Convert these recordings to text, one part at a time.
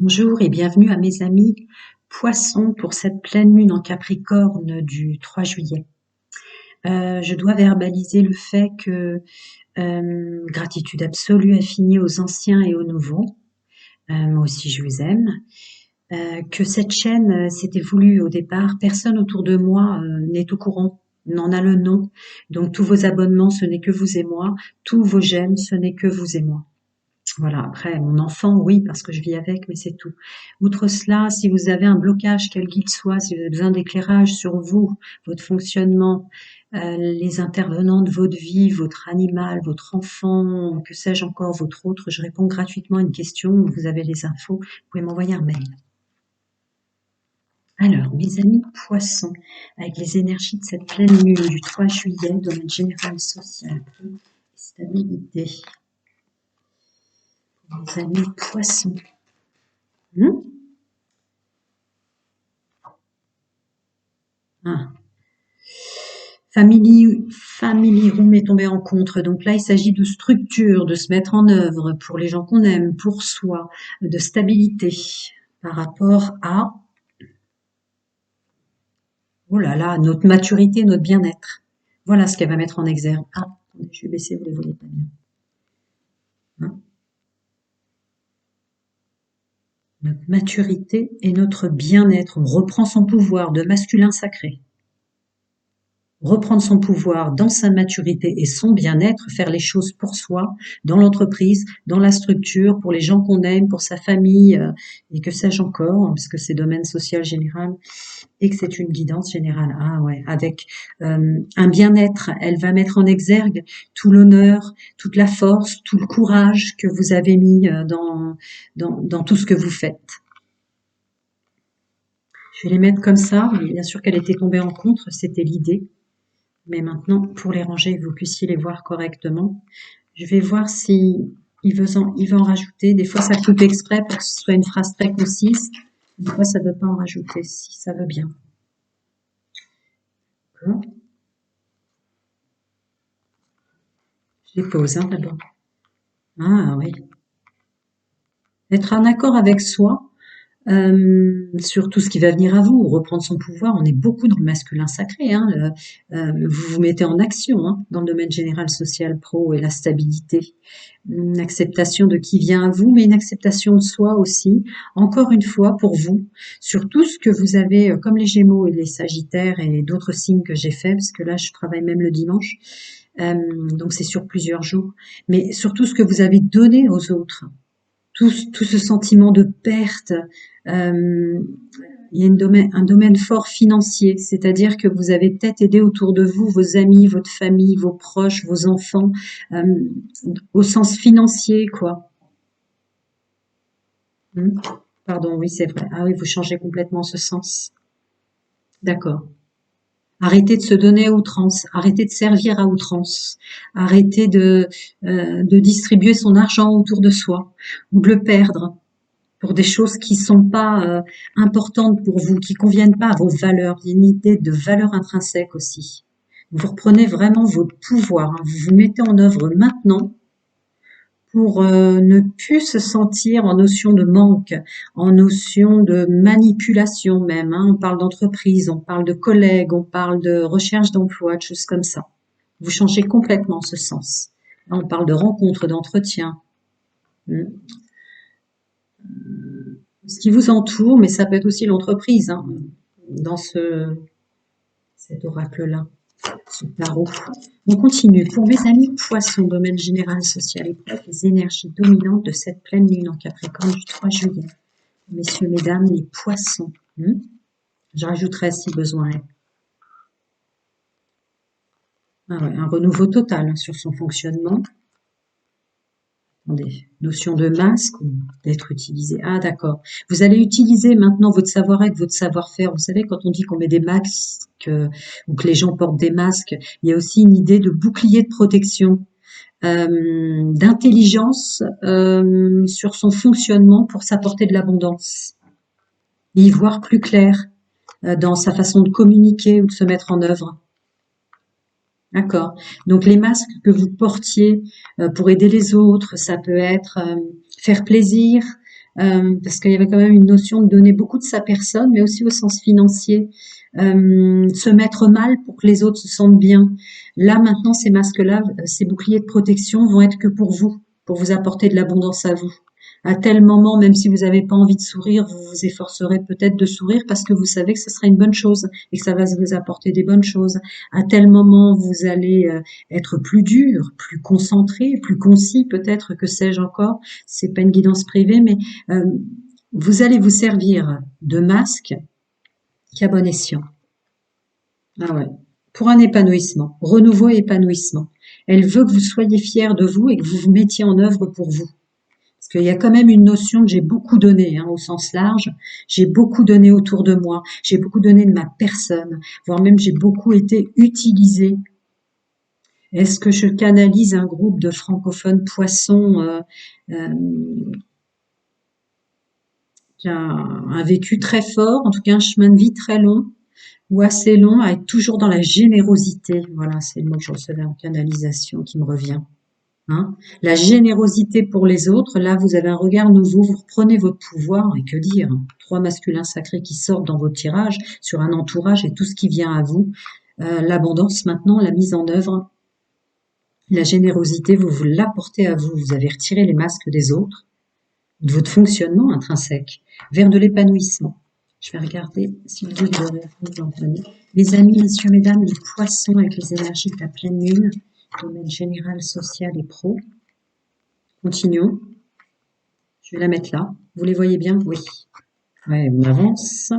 Bonjour et bienvenue à mes amis Poissons pour cette pleine lune en Capricorne du 3 juillet. Je dois verbaliser le fait que gratitude absolue infinie aux anciens et aux nouveaux. Moi aussi je vous aime. Que cette chaîne, c'était voulu au départ. Personne autour de moi n'est au courant, n'en a le nom. Donc tous vos abonnements, ce n'est que vous et moi. Tous vos j'aime, ce n'est que vous et moi. Voilà, après, mon enfant, oui, parce que je vis avec, mais c'est tout. Outre cela, si vous avez un blocage, quel qu'il soit, si vous avez besoin d'éclairage sur vous, votre fonctionnement, les intervenants de votre vie, votre animal, votre enfant, que sais-je encore, votre autre, je réponds gratuitement à une question, vous avez les infos, vous pouvez m'envoyer un mail. Alors, mes amis poissons, avec les énergies de cette pleine lune du 3 juillet, domaine général social, stabilité. Mes amis poissons. Ah. Family Room est tombé en contre. Donc là, il s'agit de structure, de se mettre en œuvre pour les gens qu'on aime, pour soi, de stabilité par rapport à, oh là là, notre maturité, notre bien-être. Voilà ce qu'elle va mettre en exergue. Ah, attendez, je vais baisser, vous ne les voyez pas bien. Hein, notre maturité et notre bien-être. On reprend son pouvoir de masculin sacré. Reprendre son pouvoir dans sa maturité et son bien-être, faire les choses pour soi, dans l'entreprise, dans la structure, pour les gens qu'on aime, pour sa famille, et que sais-je encore, parce que c'est domaine social général, et que c'est une guidance générale. Ah ouais, avec un bien-être, elle va mettre en exergue tout l'honneur, toute la force, tout le courage que vous avez mis dans tout ce que vous faites. Je vais les mettre comme ça, mais bien sûr qu'elle était tombée en contre, c'était l'idée. Mais maintenant, pour les ranger, que vous puissiez les voir correctement, je vais voir si il veut en rajouter. Des fois, ça coupe exprès pour que ce soit une phrase très concise. Des fois, ça ne veut pas en rajouter, si ça veut bien. D'accord. Je les pose d'abord. Ah oui. Être en accord avec soi, sur tout ce qui va venir à vous, reprendre son pouvoir. On est beaucoup dans le masculin sacré. Hein, vous vous mettez en action dans le domaine général, social, pro et la stabilité. Une acceptation de qui vient à vous, mais une acceptation de soi aussi. Encore une fois, pour vous, sur tout ce que vous avez, comme les Gémeaux et les Sagittaires et d'autres signes que j'ai fait, parce que là, je travaille même le dimanche. Donc c'est sur plusieurs jours. Mais sur tout ce que vous avez donné aux autres. Tout ce sentiment de perte, il y a un domaine fort financier, c'est-à-dire que vous avez peut-être aidé autour de vous vos amis, votre famille, vos proches, vos enfants, au sens financier, quoi. Pardon, oui, c'est vrai. Ah oui, vous changez complètement ce sens. D'accord. Arrêtez de se donner à outrance, arrêtez de servir à outrance, arrêtez de distribuer son argent autour de soi ou de le perdre pour des choses qui sont pas importantes pour vous, qui conviennent pas à vos valeurs. Il y a une idée de valeur intrinsèque aussi. Vous reprenez vraiment votre pouvoir, hein. Vous vous mettez en œuvre maintenant pour ne plus se sentir en notion de manque, en notion de manipulation même. Hein. On parle d'entreprise, on parle de collègues, on parle de recherche d'emploi, de choses comme ça. Vous changez complètement ce sens. Là, on parle de rencontres, d'entretien. Ce qui vous entoure, mais ça peut être aussi l'entreprise, hein, dans cet oracle-là, ce tarot. On continue. Pour mes amis poissons, domaine général, social et propre, les énergies dominantes de cette pleine lune en Capricorne du 3 juillet. Messieurs, mesdames, les poissons. Je rajouterai si besoin est. Ah ouais, un renouveau total sur son fonctionnement. Attendez, notion de masque ou d'être utilisé. Ah d'accord. Vous allez utiliser maintenant votre savoir-être, votre savoir-faire. Vous savez, quand on dit qu'on met des masques ou que les gens portent des masques, il y a aussi une idée de bouclier de protection, d'intelligence sur son fonctionnement pour s'apporter de l'abondance. Et y voir plus clair dans sa façon de communiquer ou de se mettre en œuvre. D'accord. Donc les masques que vous portiez pour aider les autres, ça peut être faire plaisir, parce qu'il y avait quand même une notion de donner beaucoup de sa personne, mais aussi au sens financier, se mettre mal pour que les autres se sentent bien. Là, maintenant, ces masques-là, ces boucliers de protection vont être que pour vous apporter de l'abondance à vous. À tel moment, même si vous n'avez pas envie de sourire, vous vous efforcerez peut-être de sourire parce que vous savez que ce sera une bonne chose et que ça va vous apporter des bonnes choses. À tel moment, vous allez être plus dur, plus concentré, plus concis peut-être, que sais-je encore. C'est pas une guidance privée, mais euh, vous allez vous servir de masque qu'à bon escient. Ah ouais. Pour un épanouissement, renouveau et épanouissement. Elle veut que vous soyez fiers de vous et que vous vous mettiez en œuvre pour vous. Parce qu'il y a quand même une notion que j'ai beaucoup donnée, hein, au sens large. J'ai beaucoup donné autour de moi. J'ai beaucoup donné de ma personne. Voire même j'ai beaucoup été utilisée. Est-ce que je canalise un groupe de francophones poissons euh, qui a un vécu très fort, en tout cas un chemin de vie très long ou assez long, à être toujours dans la générosité. Voilà, c'est le mot que je recevais en canalisation qui me revient. Hein. La générosité pour les autres, là vous avez un regard nouveau, vous reprenez votre pouvoir, et que dire, trois masculins sacrés qui sortent dans votre tirage sur un entourage et tout ce qui vient à vous. L'abondance maintenant, la mise en œuvre, la générosité, vous l'apportez à vous, vous avez retiré les masques des autres, de votre fonctionnement intrinsèque, vers de l'épanouissement. Je vais regarder si vous devez. Les amis, messieurs, mesdames, les poissons avec les énergies de la pleine lune, domaine général, social et pro. Continuons. Je vais la mettre là. Vous les voyez bien? Oui. Ouais, on avance.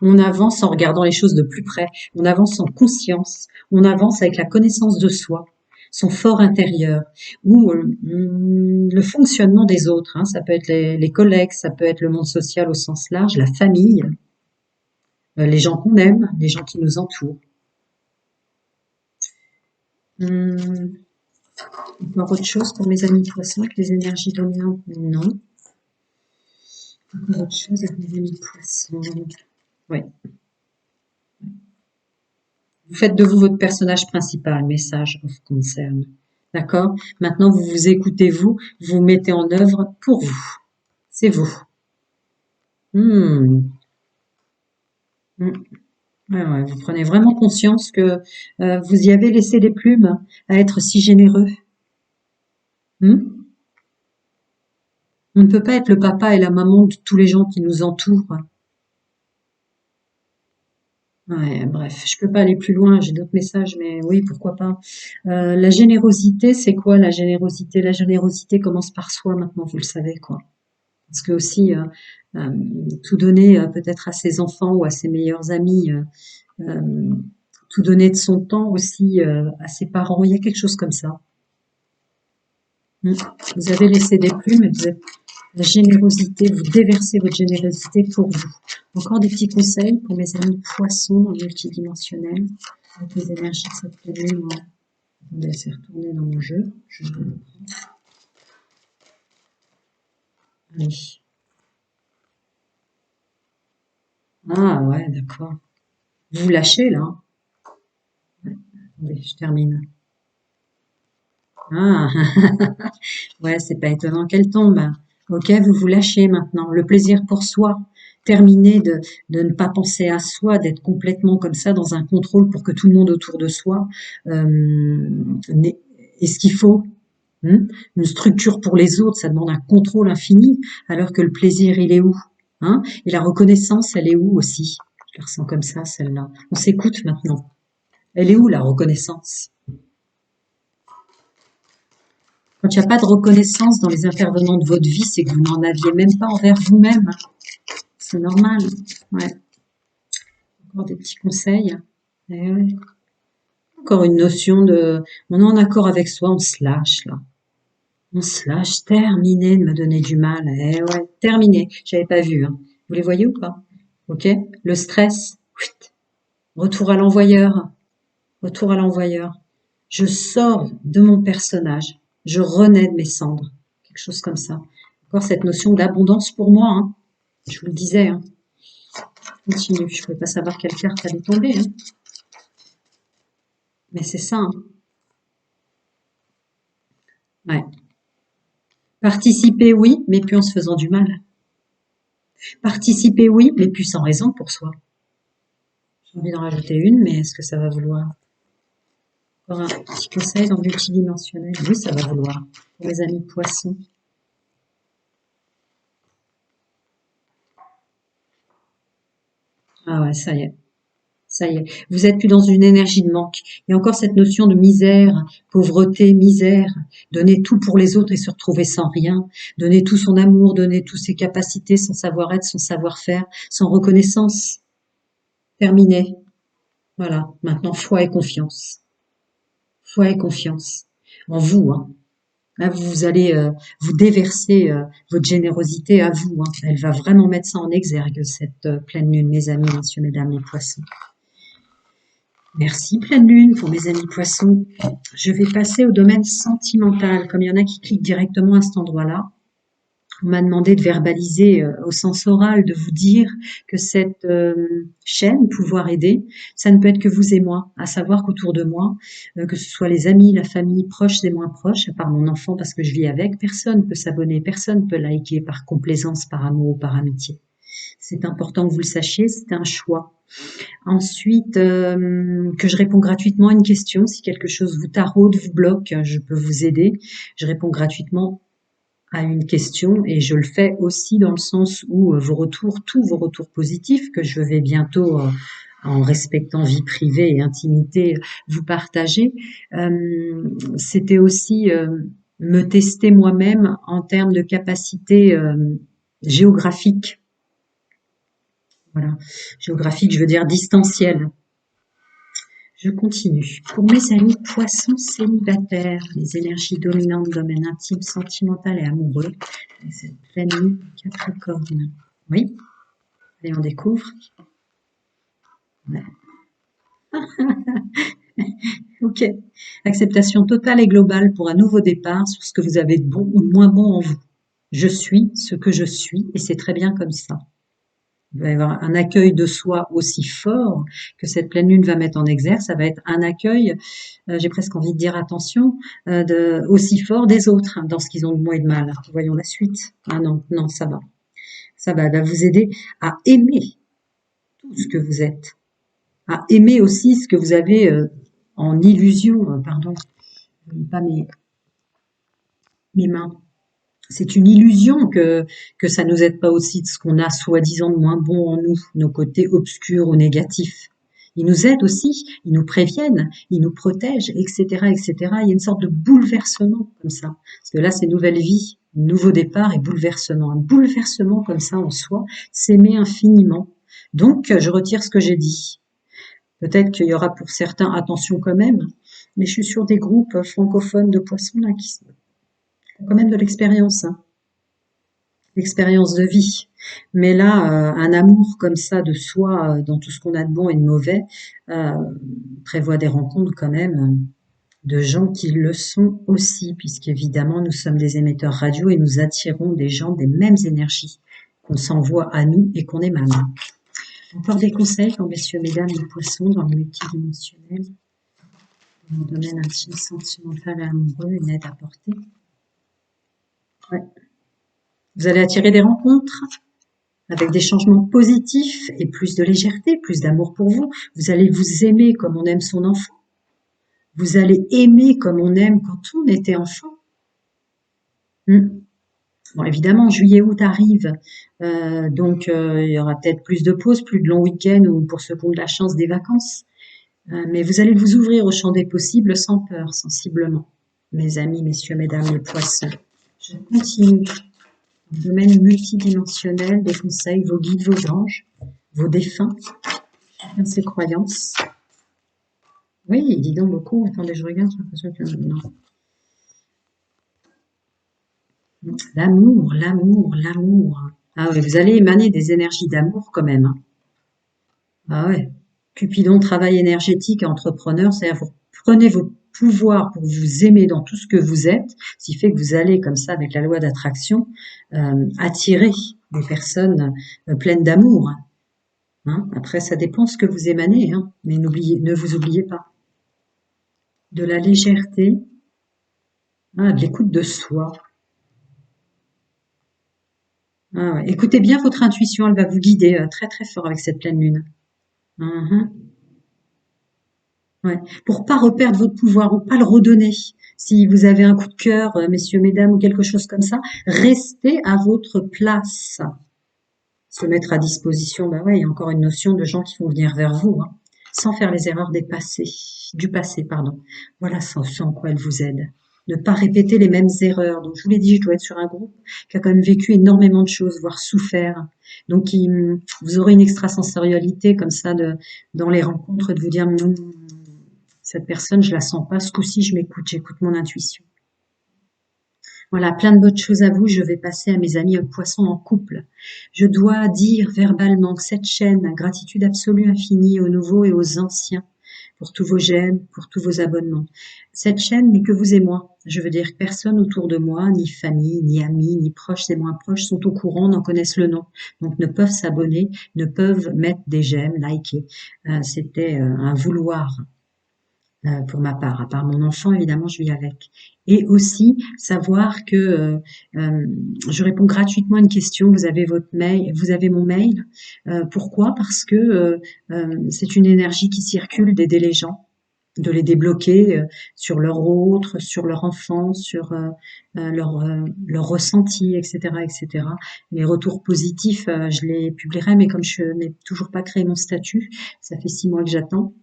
On avance en regardant les choses de plus près. On avance en conscience. On avance avec la connaissance de soi, son fort intérieur, ou le fonctionnement des autres. Hein. Ça peut être les collègues, ça peut être le monde social au sens large, la famille, les gens qu'on aime, les gens qui nous entourent. Encore autre chose pour mes amis poissons avec les énergies dominantes? Non. Encore autre chose avec mes amis poissons? Oui. Vous faites de vous votre personnage principal, message of concern. D'accord? Maintenant, vous vous écoutez vous mettez en œuvre pour vous. C'est vous. Hmm. Hmm. Ouais, ouais, vous prenez vraiment conscience que vous y avez laissé des plumes à être si généreux. Hmm. On ne peut pas être le papa et la maman de tous les gens qui nous entourent. Ouais, bref, je peux pas aller plus loin, j'ai d'autres messages, mais oui, pourquoi pas. La générosité, c'est quoi la générosité? La générosité commence par soi, maintenant, vous le savez, quoi. Parce que aussi, euh, tout donner peut-être à ses enfants ou à ses meilleurs amis, euh, tout donner de son temps aussi à ses parents, il y a quelque chose comme ça. Vous avez laissé des plumes, et vous êtes la générosité, vous déversez votre générosité pour vous. Encore des petits conseils pour mes amis poissons dans le multidimensionnel, avec les énergies de cette pleine lune. Attendez, c'est retourné dans mon jeu. Je vais le prendre. Allez. Ah ouais, d'accord. Vous lâchez là. Hein. Attendez, je termine. Ah, ouais, c'est pas étonnant qu'elle tombe. Ok, vous vous lâchez maintenant. Le plaisir pour soi. Terminer de ne pas penser à soi, d'être complètement comme ça dans un contrôle pour que tout le monde autour de soi est ce qu'il faut. Une structure pour les autres, ça demande un contrôle infini, alors que le plaisir, il est où? Hein? Et la reconnaissance, elle est où aussi? Je la ressens comme ça, celle-là. On s'écoute maintenant. Elle est où la reconnaissance? Quand il n'y a pas de reconnaissance dans les intervenants de votre vie, c'est que vous n'en aviez même pas envers vous-même. C'est normal. Ouais. Encore des petits conseils. Eh ouais. Encore une notion de, on est en accord avec soi, on se lâche là. On se lâche. Terminé de me donner du mal. Eh ouais, terminé. J'avais pas vu. Hein. Vous les voyez ou pas? Ok. Le stress. Retour à l'envoyeur. Retour à l'envoyeur. Je sors de mon personnage. Je renais de mes cendres. Quelque chose comme ça. Encore cette notion d'abondance pour moi. Hein. Je vous le disais. Hein. Continue. Je ne pouvais pas savoir quelle carte allait tomber. Hein. Mais c'est ça. Hein. Ouais. Participer, oui, mais plus en se faisant du mal. Participer, oui, mais plus sans raison pour soi. J'ai envie d'en rajouter une, mais est-ce que ça va vouloir? Encore un petit conseil dans le multidimensionnel. Oui, ça va vouloir. Pour mes amis poissons. Ah ouais, ça y est. Ça y est. Vous êtes plus dans une énergie de manque. Il y a encore cette notion de misère, pauvreté, misère. Donner tout pour les autres et se retrouver sans rien. Donner tout son amour, donner toutes ses capacités, son savoir-être, son savoir-faire, sans reconnaissance. Terminé. Voilà. Maintenant, foi et confiance. Foi et confiance. En vous, hein. Là, vous allez vous déverser votre générosité à vous, hein. Elle va vraiment mettre ça en exergue, cette pleine lune, mes amis, messieurs, mesdames, les poissons. Merci, pleine lune, pour mes amis poissons. Je vais passer au domaine sentimental. Comme il y en a qui cliquent directement à cet endroit-là, on m'a demandé de verbaliser au sens oral, de vous dire que cette chaîne, pouvoir aider, ça ne peut être que vous et moi, à savoir qu'autour de moi, que ce soit les amis, la famille, proches et moins proches, à part mon enfant parce que je vis avec, personne peut s'abonner, personne peut liker par complaisance, par amour ou par amitié. C'est important que vous le sachiez, c'est un choix. Ensuite, que je réponds gratuitement à une question. Si quelque chose vous taraude, vous bloque, je peux vous aider. Je réponds gratuitement à une question et je le fais aussi dans le sens où vos retours, tous vos retours positifs que je vais bientôt, en respectant vie privée et intimité, vous partager, c'était aussi me tester moi-même en termes de capacité géographique. Voilà, géographique, je veux dire distancielle. Je continue. Pour mes amis poissons célibataires, les énergies dominantes, domaine intime, sentimental et amoureux, et cette pleine lune Capricorne. Oui, et on découvre. Ouais. Ok. Acceptation totale et globale pour un nouveau départ sur ce que vous avez de bon ou de moins bon en vous. Je suis ce que je suis et c'est très bien comme ça. Il va y avoir un accueil de soi aussi fort que cette pleine lune va mettre en exergue. Ça va être un accueil, j'ai presque envie de dire attention, aussi fort des autres hein, dans ce qu'ils ont de moins et de mal. Voyons la suite. Ah non, non, ça va. Ça va, elle va vous aider à aimer tout ce que vous êtes, à aimer aussi ce que vous avez en illusion. Pardon, je ne lis pas mes mains. C'est une illusion que ça nous aide pas aussi de ce qu'on a soi-disant de moins bon en nous, nos côtés obscurs ou négatifs. Ils nous aident aussi, ils nous préviennent, ils nous protègent, etc., etc. Il y a une sorte de bouleversement comme ça. Parce que là, c'est nouvelle vie, nouveau départ et bouleversement. Un bouleversement comme ça en soi, s'aimer infiniment. Donc, je retire ce que j'ai dit. Peut-être qu'il y aura pour certains attention quand même, mais je suis sur des groupes francophones de poissons là qui ont quand même de l'expérience, hein. L'expérience de vie. Mais là, un amour comme ça de soi, dans tout ce qu'on a de bon et de mauvais, euh, prévoit des rencontres quand même de gens qui le sont aussi, puisqu'évidemment nous sommes des émetteurs radio et nous attirons des gens des mêmes énergies qu'on s'envoie à nous et qu'on émane. Encore des conseils pour messieurs, mesdames, les poissons dans le multidimensionnel, dans le domaine intime, sentimental et amoureux, une aide apportée. Ouais. Vous allez attirer des rencontres avec des changements positifs et plus de légèreté, plus d'amour pour vous. Vous allez vous aimer comme on aime son enfant. Vous allez aimer comme on aime quand on était enfant. Bon, évidemment, juillet-août arrive, donc il y aura peut-être plus de pauses, plus de longs week-ends ou pour ceux qui ont de la chance des vacances. Mais vous allez vous ouvrir au champ des possibles sans peur, sensiblement. Mes amis, messieurs, mesdames, les poissons. Je continue. Domaine multidimensionnel, des conseils, vos guides, vos anges, vos défunts, chacun ses croyances. Oui, dis donc beaucoup. Attendez, je regarde, j'ai l'impression que non. L'amour, l'amour, l'amour. Ah oui, vous allez émaner des énergies d'amour quand même, hein. Ah ouais. Cupidon, travail énergétique et entrepreneur, c'est-à-dire vous prenez vos pouvoirs pour vous aimer dans tout ce que vous êtes, ce qui fait que vous allez, comme ça, avec la loi d'attraction, attirer des personnes pleines d'amour, hein. Après, ça dépend ce que vous émanez, hein. Mais ne vous oubliez pas. De la légèreté, de l'écoute de soi. Ah ouais. Écoutez bien votre intuition, elle va vous guider très très fort avec cette pleine lune. Mhm. Ouais. Pour pas reperdre votre pouvoir ou pas le redonner. Si vous avez un coup de cœur, messieurs, mesdames, ou quelque chose comme ça, restez à votre place. Se mettre à disposition, bah ouais, il y a encore une notion de gens qui vont venir vers vous, hein, sans faire les erreurs du passé, pardon. Voilà ce en quoi elle vous aide. Ne pas répéter les mêmes erreurs. Donc, je vous l'ai dit, je dois être sur un groupe qui a quand même vécu énormément de choses, voire souffert. Donc, vous aurez une extrasensorialité comme ça dans les rencontres, de vous dire, cette personne, je la sens pas. Ce coup-ci, je m'écoute, j'écoute mon intuition. Voilà, plein de bonnes choses à vous. Je vais passer à mes amis poissons en couple. Je dois dire verbalement que cette chaîne, gratitude absolue infinie aux nouveaux et aux anciens, pour tous vos j'aime, pour tous vos abonnements. Cette chaîne n'est que vous et moi. Je veux dire que personne autour de moi, ni famille, ni amis, ni proches et moins proches, sont au courant, n'en connaissent le nom. Donc ne peuvent s'abonner, ne peuvent mettre des j'aime, liker. C'était un vouloir pour ma part. À part mon enfant, évidemment, je vis avec. Et aussi savoir que je réponds gratuitement à une question. Vous avez votre mail, vous avez mon mail. Pourquoi? Parce que c'est une énergie qui circule d'aider les gens, de les débloquer sur leur autre, sur leur enfance, sur leur ressenti, etc., etc. Les retours positifs, je les publierai, mais comme je n'ai toujours pas créé mon statut, ça fait 6 mois que j'attends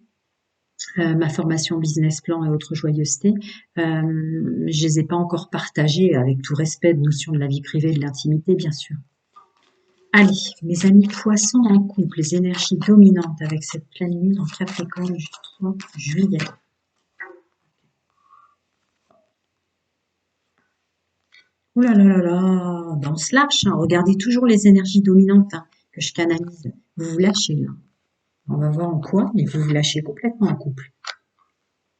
ma formation business plan et autres joyeusetés, je les ai pas encore partagées avec tout respect de notion de la vie privée et de l'intimité, bien sûr. Allez, mes amis poissons en couple, les énergies dominantes avec cette pleine lune en Capricorne du 3 juillet. Oh là là là là, ben on se lâche, hein. Regardez toujours les énergies dominantes hein, que je canalise. Vous vous lâchez là. On va voir en quoi, mais vous vous lâchez complètement en couple.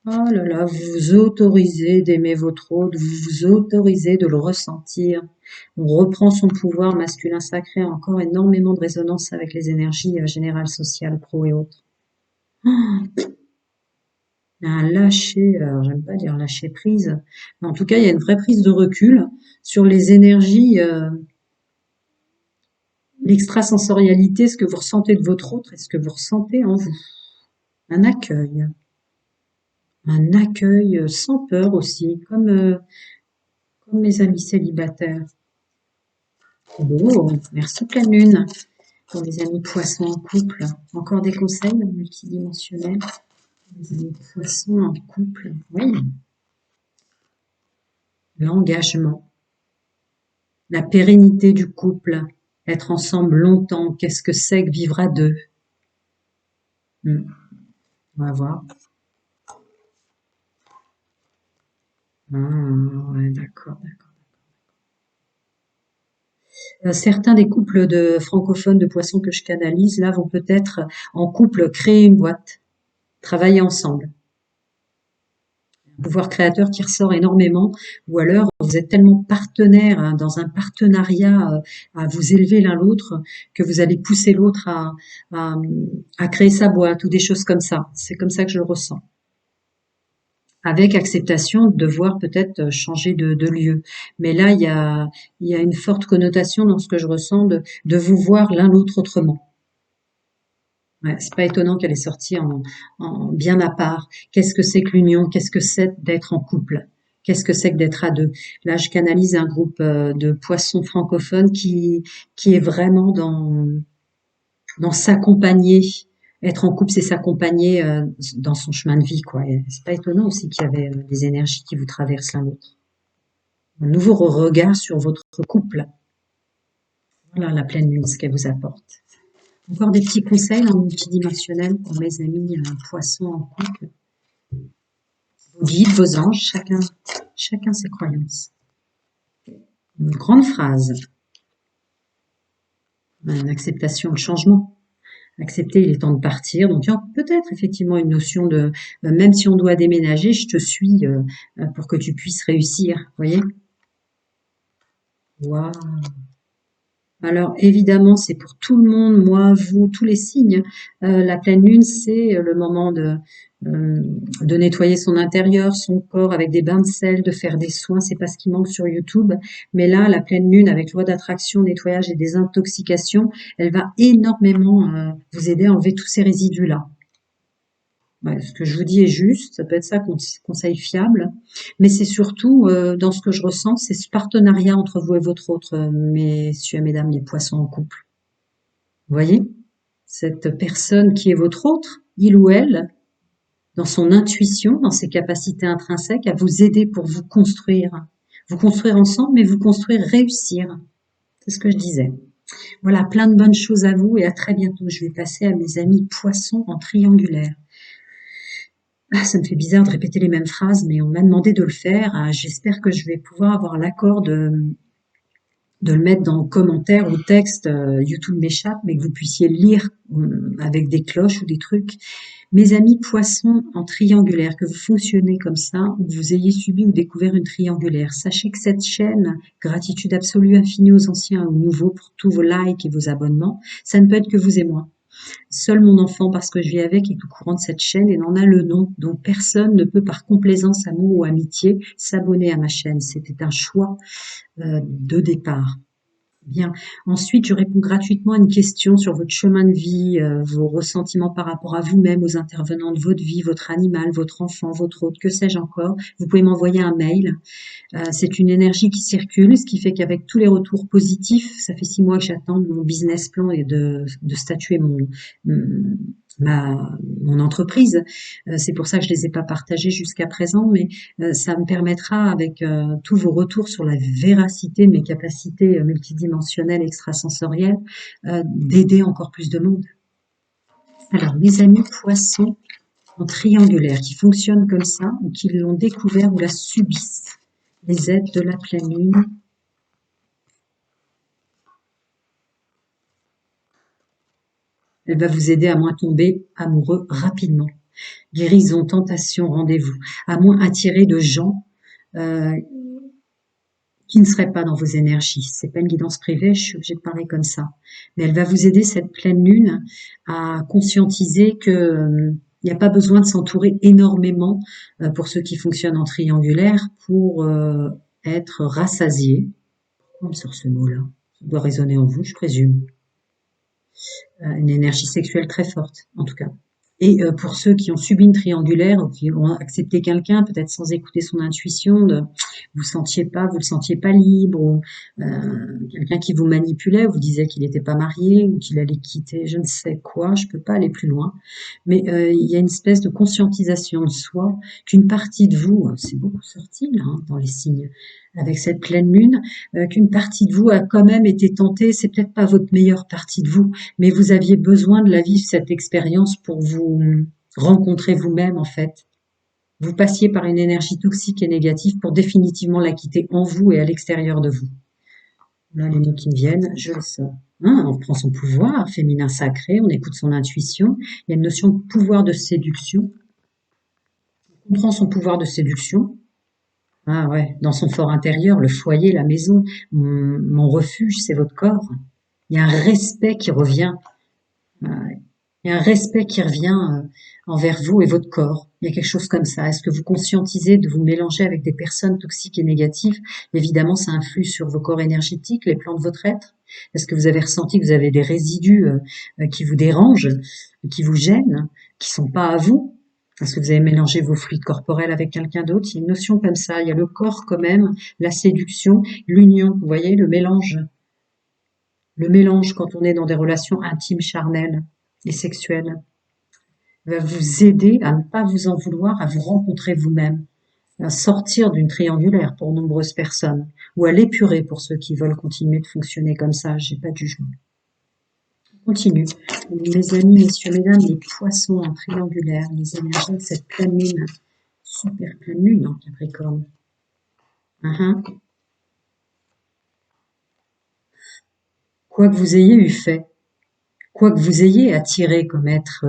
Oh là là, vous vous autorisez d'aimer votre autre, vous vous autorisez de le ressentir. On reprend son pouvoir masculin sacré, encore énormément de résonance avec les énergies générales, sociales, pro et autres. Oh, il y a un lâcher, j'aime pas dire lâcher prise, mais en tout cas, il y a une vraie prise de recul sur les énergies, l'extrasensorialité, ce que vous ressentez de votre autre et ce que vous ressentez en vous. Un accueil. Un accueil sans peur aussi, comme mes amis célibataires. Oh, merci pleine lune. Pour les amis poissons en couple, encore des conseils multidimensionnels. Les amis poissons en couple, oui. L'engagement, la pérennité du couple, être ensemble longtemps, qu'est-ce que c'est que vivre à deux? On va voir. Ah, ouais, d'accord, d'accord. Certains des couples de francophones de poissons que je canalise, là, vont peut-être en couple créer une boîte, travailler ensemble. Pouvoir créateur qui ressort énormément, ou alors vous êtes tellement partenaire hein, dans un partenariat à vous élever l'un l'autre que vous allez pousser l'autre à, à créer sa boîte ou des choses comme ça. C'est comme ça que je le ressens. Avec acceptation de devoir peut-être changer de lieu. Mais là, il y a une forte connotation dans ce que je ressens de vous voir l'un l'autre autrement. Ouais, c'est pas étonnant qu'elle est sortie en bien à part. Qu'est-ce que c'est que l'union? Qu'est-ce que c'est d'être en couple? Qu'est-ce que c'est que d'être à deux? Là, je canalise un groupe de poissons francophones qui est vraiment dans s'accompagner. Être en couple, c'est s'accompagner dans son chemin de vie, quoi. Et c'est pas étonnant aussi qu'il y avait des énergies qui vous traversent l'un l'autre. Un nouveau regard sur votre couple. Voilà la pleine lune, ce qu'elle vous apporte. Encore des petits conseils en multidimensionnel pour mes amis poissons en couple. Vos guides, vos anges, chacun ses croyances. Une grande phrase. Une acceptation, le changement. Accepter, il est temps de partir. Donc, il y a peut-être effectivement une notion de, même si on doit déménager, je te suis pour que tu puisses réussir. Vous voyez? Waouh. Alors évidemment, c'est pour tout le monde, moi, vous, tous les signes. La pleine lune, c'est le moment euh, de nettoyer son intérieur, son corps avec des bains de sel, de faire des soins. C'est pas ce qui manque sur YouTube. Mais là, la pleine lune, avec loi d'attraction, nettoyage et désintoxication, elle va énormément vous aider à enlever tous ces résidus-là. Ouais, ce que je vous dis est juste, ça peut être ça, conseil fiable, mais c'est surtout, dans ce que je ressens, c'est ce partenariat entre vous et votre autre, messieurs et mesdames les poissons en couple. Vous voyez? Cette personne qui est votre autre, il ou elle, dans son intuition, dans ses capacités intrinsèques, à vous aider pour vous construire. Vous construire ensemble, mais vous construire réussir. C'est ce que je disais. Voilà, plein de bonnes choses à vous et à très bientôt. Je vais passer à mes amis poissons en triangulaire. Ah, ça me fait bizarre de répéter les mêmes phrases, mais on m'a demandé de le faire. Ah, j'espère que je vais pouvoir avoir l'accord de le mettre dans commentaire ou texte. YouTube m'échappe, mais que vous puissiez le lire avec des cloches ou des trucs. Mes amis poissons en triangulaire, que vous fonctionnez comme ça, ou que vous ayez subi ou découvert une triangulaire, sachez que cette chaîne, gratitude absolue infinie aux anciens et aux nouveaux pour tous vos likes et vos abonnements, ça ne peut être que vous et moi. Seul mon enfant, parce que je vis avec, est au courant de cette chaîne et n'en a le nom. Donc personne ne peut par complaisance, amour ou amitié s'abonner à ma chaîne. C'était un choix de départ. Bien. Ensuite, je réponds gratuitement à une question sur votre chemin de vie, vos ressentiments par rapport à vous-même, aux intervenants de votre vie, votre animal, votre enfant, votre hôte, que sais-je encore. Vous pouvez m'envoyer un mail. C'est une énergie qui circule, ce qui fait qu'avec tous les retours positifs, ça fait 6 mois que j'attends mon business plan et de statuer mon entreprise. C'est pour ça que je les ai pas partagés jusqu'à présent, mais ça me permettra, avec tous vos retours sur la véracité de mes capacités multidimensionnelles, extrasensorielles, d'aider encore plus de monde. Alors, mes amis poissons en triangulaire, qui fonctionnent comme ça, ou qui l'ont découvert ou la subissent, les aides de la pleine lune. Elle va vous aider à moins tomber amoureux rapidement. Guérison, tentation, rendez-vous. À moins attirer de gens euh, qui ne seraient pas dans vos énergies. C'est pas une guidance privée, je suis obligée de parler comme ça. Mais elle va vous aider, cette pleine lune, à conscientiser que il n'y a pas besoin de s'entourer énormément pour ceux qui fonctionnent en triangulaire pour être rassasiés. Comme sur ce mot-là. Ça doit résonner en vous, je présume. Une énergie sexuelle très forte, en tout cas. Et pour ceux qui ont subi une triangulaire ou qui ont accepté quelqu'un, peut-être sans écouter son intuition, vous le sentiez pas libre, ou quelqu'un qui vous manipulait, vous disait qu'il n'était pas marié ou qu'il allait quitter, je ne sais quoi, je peux pas aller plus loin. Mais il y a une espèce de conscientisation de soi, qu'une partie de vous, c'est beaucoup sorti là, hein, dans les signes, avec cette pleine lune, qu'une partie de vous a quand même été tentée, c'est peut-être pas votre meilleure partie de vous, mais vous aviez besoin de la vivre, cette expérience, pour vous rencontrer vous-même, en fait. Vous passiez par une énergie toxique et négative pour définitivement la quitter en vous et à l'extérieur de vous. Là, les mots qui me viennent, je le sors. Hein, on prend son pouvoir féminin sacré, on écoute son intuition. Il y a une notion de pouvoir de séduction. On prend son pouvoir de séduction. Ah ouais, dans son fort intérieur, le foyer, la maison, mon refuge, c'est votre corps. Il y a un respect qui revient. Il y a un respect qui revient envers vous et votre corps. Il y a quelque chose comme ça. Est-ce que vous conscientisez de vous mélanger avec des personnes toxiques et négatives? Évidemment, ça influe sur vos corps énergétiques, les plans de votre être. Est-ce que vous avez ressenti que vous avez des résidus qui vous dérangent, qui vous gênent, qui sont pas à vous? Est-ce que vous avez mélangé vos fluides corporels avec quelqu'un d'autre? Il y a une notion comme ça. Il y a le corps quand même, la séduction, l'union. Vous voyez, le mélange. Le mélange quand on est dans des relations intimes, charnelles et sexuelles va vous aider à ne pas vous en vouloir, à vous rencontrer vous-même, à sortir d'une triangulaire pour nombreuses personnes, ou à l'épurer pour ceux qui veulent continuer de fonctionner comme ça. J'ai pas de jugement. On continue. Mes amis, messieurs, mesdames, les poissons en triangulaire, les énergies de cette pleine lune, super pleine lune en Capricorne. Quoi que vous ayez eu fait, quoi que vous ayez attiré comme être,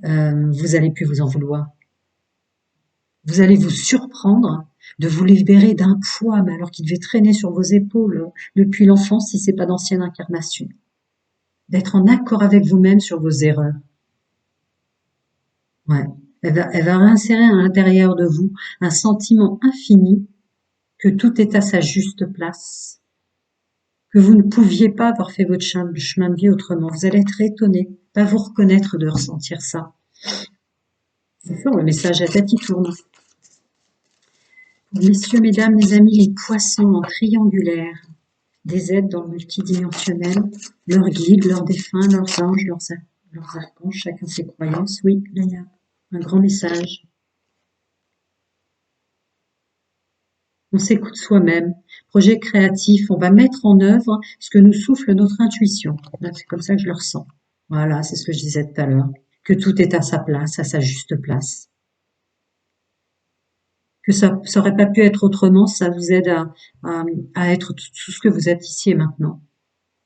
vous allez plus vous en vouloir. Vous allez vous surprendre de vous libérer d'un poids, mais alors qui devait traîner sur vos épaules depuis l'enfance si c'est pas d'ancienne incarnation. D'être en accord avec vous-même sur vos erreurs. Ouais. Elle va réinsérer à l'intérieur de vous un sentiment infini que tout est à sa juste place, que vous ne pouviez pas avoir fait votre chemin de vie autrement. Vous allez être étonné, pas vous reconnaître de ressentir ça. C'est fort, le message à tête qui tourne. Messieurs, mesdames, les amis, les poissons en triangulaire, des êtres dans le multidimensionnel, leurs guides, leurs défunts, leurs anges, leurs archanges, chacun ses croyances. Oui, là, il y a un grand message. On s'écoute soi-même. Projet créatif, on va mettre en œuvre ce que nous souffle notre intuition. Là, c'est comme ça que je le ressens. Voilà, c'est ce que je disais tout à l'heure. Que tout est à sa place, à sa juste place. Que ça aurait pas pu être autrement, ça vous aide à être tout ce que vous êtes ici et maintenant.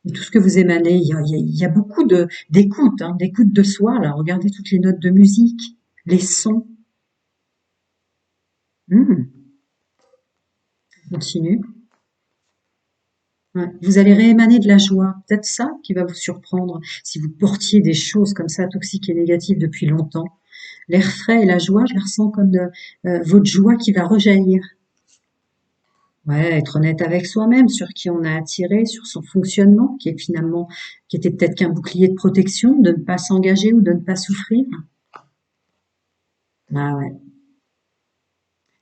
Et tout ce que vous émanez, il y a beaucoup d'écoute, d'écoute de soi, là. Regardez toutes les notes de musique, les sons. Hmm, continue. Ouais. Vous allez réémaner de la joie. Peut-être ça qui va vous surprendre si vous portiez des choses comme ça, toxiques et négatives depuis longtemps. L'air frais et la joie, je les ressens comme votre joie qui va rejaillir. Ouais, être honnête avec soi-même, sur qui on a attiré, sur son fonctionnement, qui était peut-être qu'un bouclier de protection, de ne pas s'engager ou de ne pas souffrir. Ah ouais,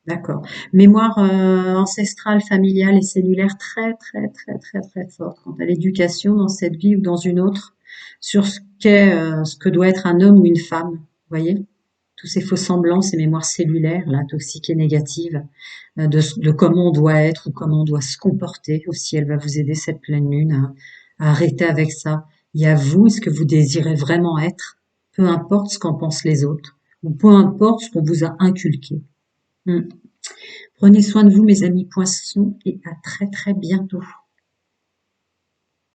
d'accord. Mémoire ancestrale, familiale et cellulaire très, très, très, très, très forte quant à l'éducation dans cette vie ou dans une autre, sur ce que doit être un homme ou une femme. Vous voyez? Tous ces faux semblants, ces mémoires cellulaires, là, toxiques et négatives, de comment on doit être ou comment on doit se comporter. Aussi, elle va vous aider, cette pleine lune, à arrêter avec ça. Il y a vous, ce que vous désirez vraiment être, peu importe ce qu'en pensent les autres, ou peu importe ce qu'on vous a inculqué. Hmm. Prenez soin de vous, mes amis poissons, et à très très bientôt.